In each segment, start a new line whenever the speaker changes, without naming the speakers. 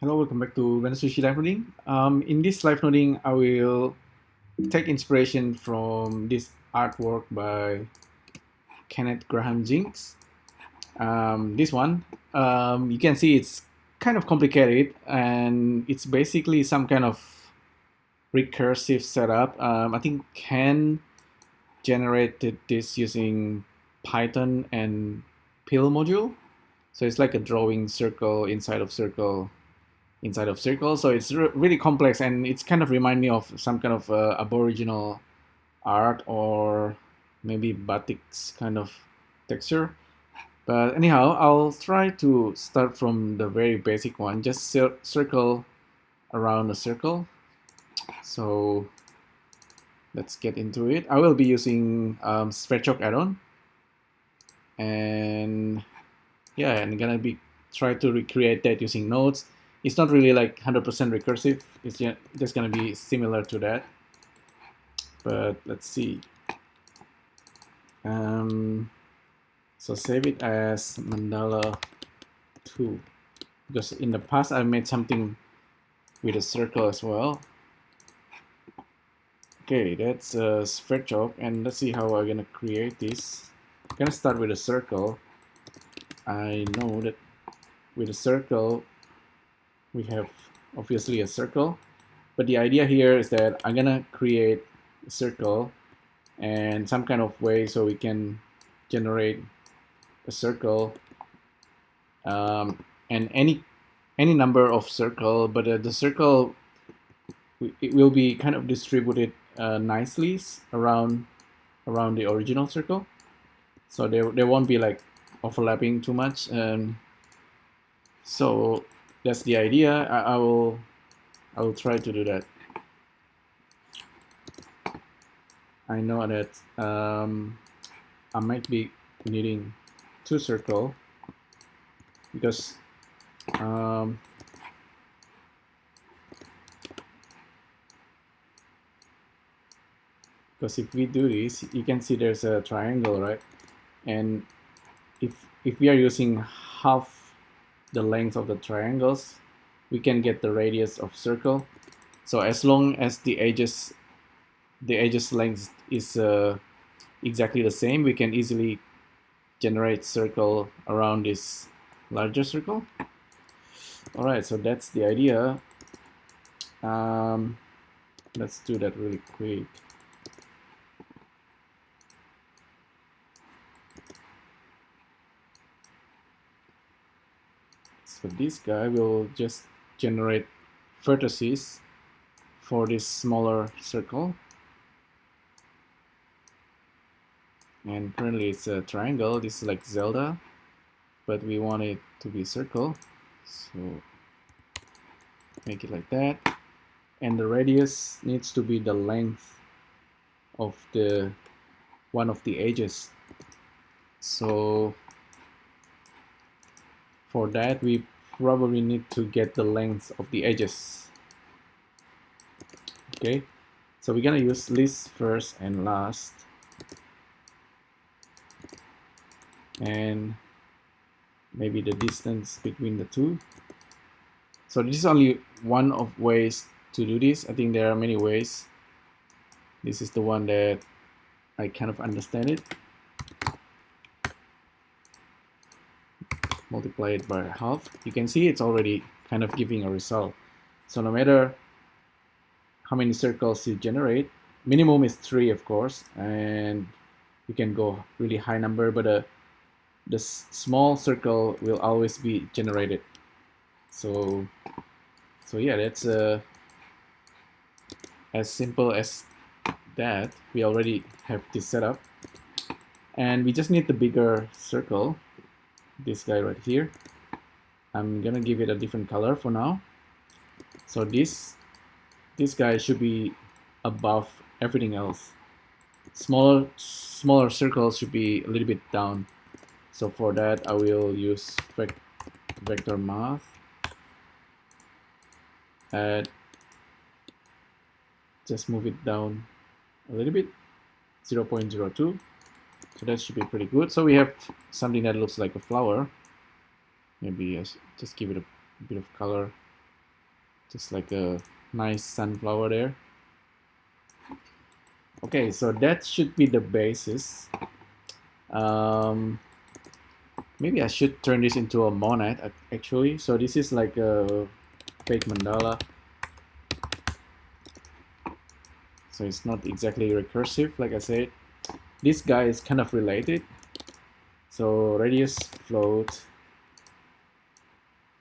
Hello, welcome back to Wednesday Live Noding. In this live noding, I will take inspiration from this artwork by Kenneth Jinks. This one, you can see it's kind of complicated, and it's basically some kind of recursive setup. I think Ken generated this using Python and pill module. So it's like a drawing circle inside of circle. So it's really complex, and it's kind of remind me of some kind of aboriginal art or maybe batiks kind of texture. But anyhow, I'll try to start from the very basic one. Just circle around a circle. So let's get into it. I will be using Spreadchalk add-on, and yeah, I'm gonna be try to recreate that using nodes. It's not really like 100% recursive. It's just gonna be similar to that. But let's see. So save it as mandala 2, because in the past I made something with a circle as well. Okay, that's a Spreadchalk, and let's see how I'm gonna create this. I'm gonna start with a circle. I know that with a circle we have obviously a circle, but the idea here is that I'm gonna create a circle and some kind of way so we can generate a circle, and any number of circle, but the circle, it will be kind of distributed nicely around the original circle, so there won't be like overlapping too much. So that's the idea. I will try to do that. I know that I might be needing 2 circle because if we do this, you can see there's a triangle, right? And if we are using half the length of the triangles, we can get the radius of circle. So as long as the edges length is exactly the same, we can easily generate circle around this larger circle. All right, so that's the idea. Let's do that really quick. So this guy will just generate vertices for this smaller circle. And currently it's a triangle. This is like Zelda, but we want it to be a circle. So make it like that. And the radius needs to be the length of the one of the edges. So for that, we probably need to get the length of the edges. Okay, so we're gonna use list first and last, and maybe the distance between the two. So this is only one of ways to do this. I think there are many ways. This is the one that I kind of understand it. Multiply it by half. You can see it's already kind of giving a result. So no matter how many circles you generate, minimum is 3, of course, and you can go really high number, but the small circle will always be generated. So yeah, that's as simple as that. We already have this setup, and we just need the bigger circle, this guy right here. I'm gonna give it a different color for now. So this guy should be above everything else. Smaller circles should be a little bit down. So for that, I will use vector math. And just move it down a little bit, 0.02. So that should be pretty good. So we have something that looks like a flower. Maybe just give it a bit of color. just like a nice sunflower there. Okay, so that should be the basis. Maybe I should turn this into a monad actually. So this is like a fake mandala. So it's not exactly recursive, like I said. This guy is kind of related. So radius, float,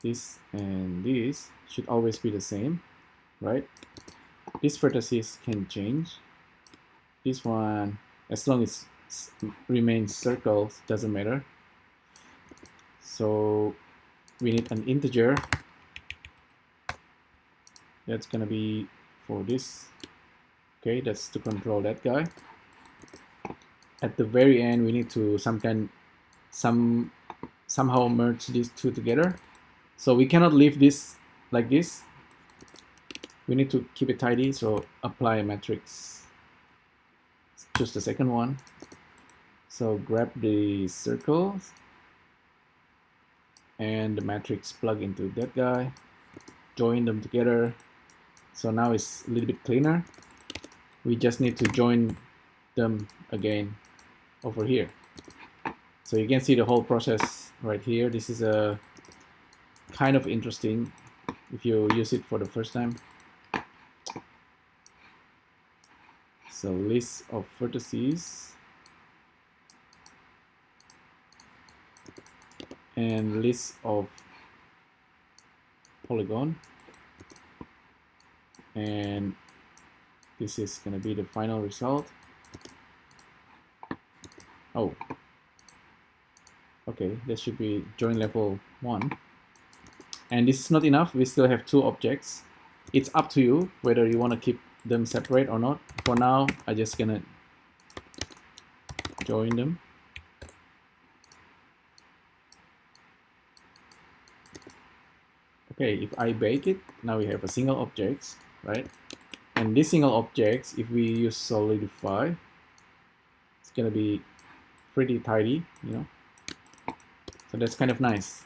this and this should always be the same, right? These vertices can change. This one, as long as it remains circles, doesn't matter. So we need an integer. That's gonna be for this. Okay, that's to control that guy. At the very end, we need to somehow merge these two together. So we cannot leave this like this. We need to keep it tidy. So apply a matrix. Choose the second one. So grab the circles and the matrix plug into that guy. Join them together. So now it's a little bit cleaner. We just need to join them again over here. So you can see the whole process right here. This is a kind of interesting if you use it for the first time. So list of vertices and list of polygon, and this is going to be the final result. Oh, okay, that should be join level 1. And this is not enough. We still have 2 objects. It's up to you whether you want to keep them separate or not. For now, I'm just gonna join them. Okay, if I bake it, now we have a single object, right? And this single object, if we use solidify, it's gonna be pretty tidy, you know. So that's kind of nice.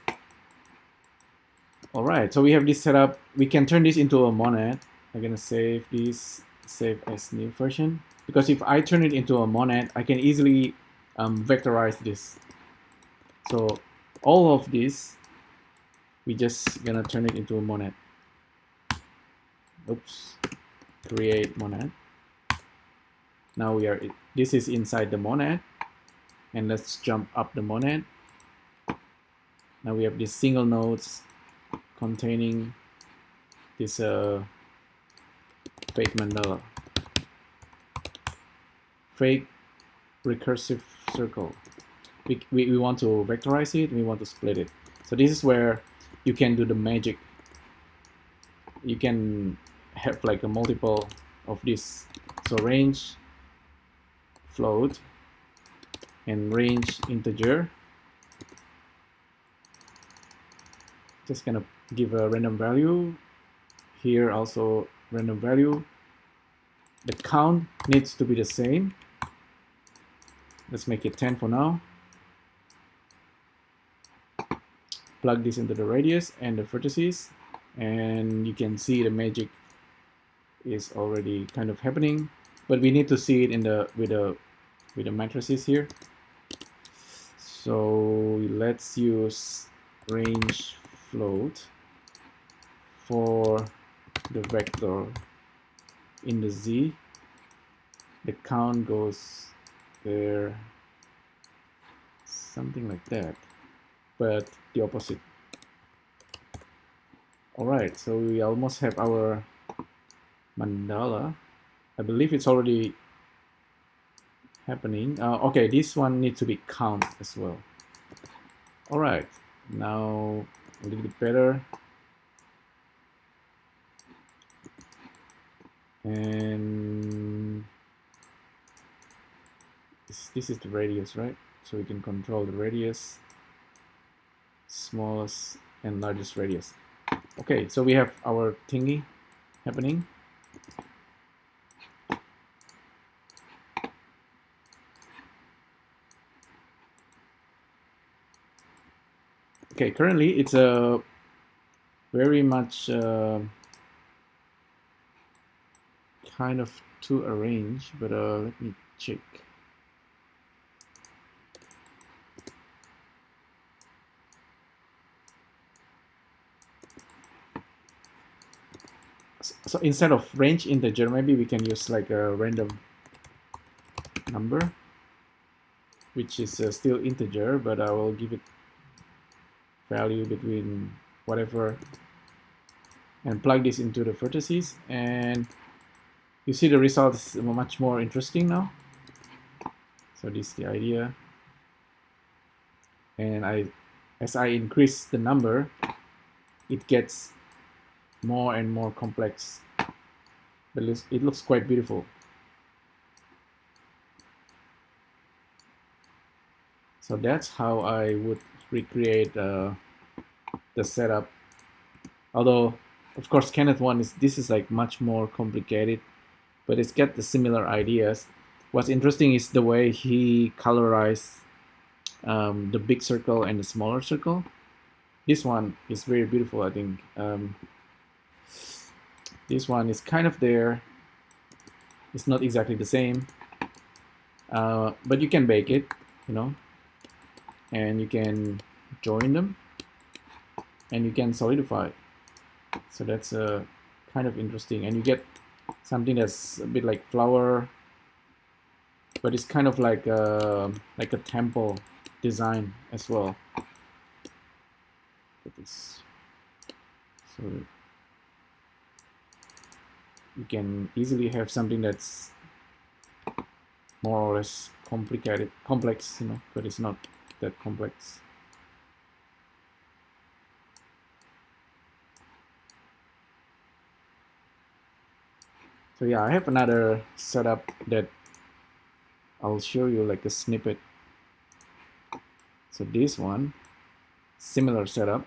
All right, so we have this setup. We can turn this into a monad. I'm gonna save this, save as new version, because if I turn it into a monad, I can easily vectorize this. So all of this, we just gonna turn it into a monad. Oops, create monad. Now we are, this is inside the monad, and let's jump up the monad. Now we have these single nodes containing this fake mandala, fake recursive circle. We want to vectorize it, we want to split it. So this is where you can do the magic. You can have like a multiple of this. So range float and range integer. Just gonna give a random value. Here also random value. The count needs to be the same. Let's make it 10 for now. Plug this into the radius and the vertices, and you can see the magic is already kind of happening, but we need to see it in the with the matrices here. So let's use range float for the vector in the z. The count goes there, something like that, but the opposite. All right, so we almost have our mandala. I believe it's already happening. Okay, this one needs to be count as well. All right, now a little bit better. And this is the radius, right? So we can control the radius, smallest and largest radius. Okay, so we have our thingy happening. Okay, currently it's a very much kind of to arrange, but let me check. So instead of range integer, maybe we can use like a random number, which is still integer, but I will give it value between whatever and plug this into the vertices, and you see the result is much more interesting now. So this is the idea, and as I increase the number, it gets more and more complex, but it looks quite beautiful. So that's how I would recreate the setup. Although, of course, Kenneth one this is like much more complicated, but it's got the similar ideas. What's interesting is the way he colorized the big circle and the smaller circle. This one is very beautiful, I think. This one is kind of there. It's not exactly the same, but you can bake it, you know, and you can join them, and you can solidify. So that's kind of interesting, and you get something that's a bit like flower, but it's kind of like a temple design as well. So you can easily have something that's more or less complex, you know, but it's not that complex. So yeah, I have another setup that I'll show you like a snippet. So this one, similar setup,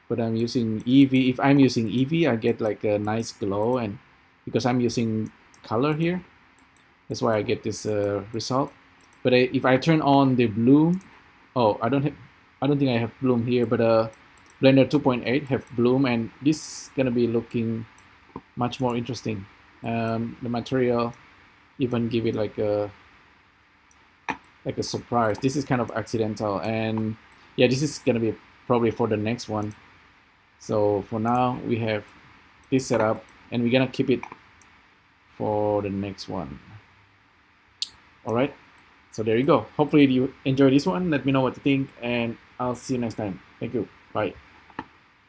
but I'm using EV. If I'm using EV, I get like a nice glow, and because I'm using color here, that's why I get this result. But if I turn on the bloom, oh, I don't think I have bloom here, but Blender 2.8 have bloom, and this is gonna be looking much more interesting. The material even give it like a surprise. This is kind of accidental, and yeah, this is gonna be probably for the next one. So for now we have this setup, and we're gonna keep it for the next one. All right, so there you go. Hopefully you enjoy this one. Let me know what you think, and I'll see you next time. Thank you. Bye.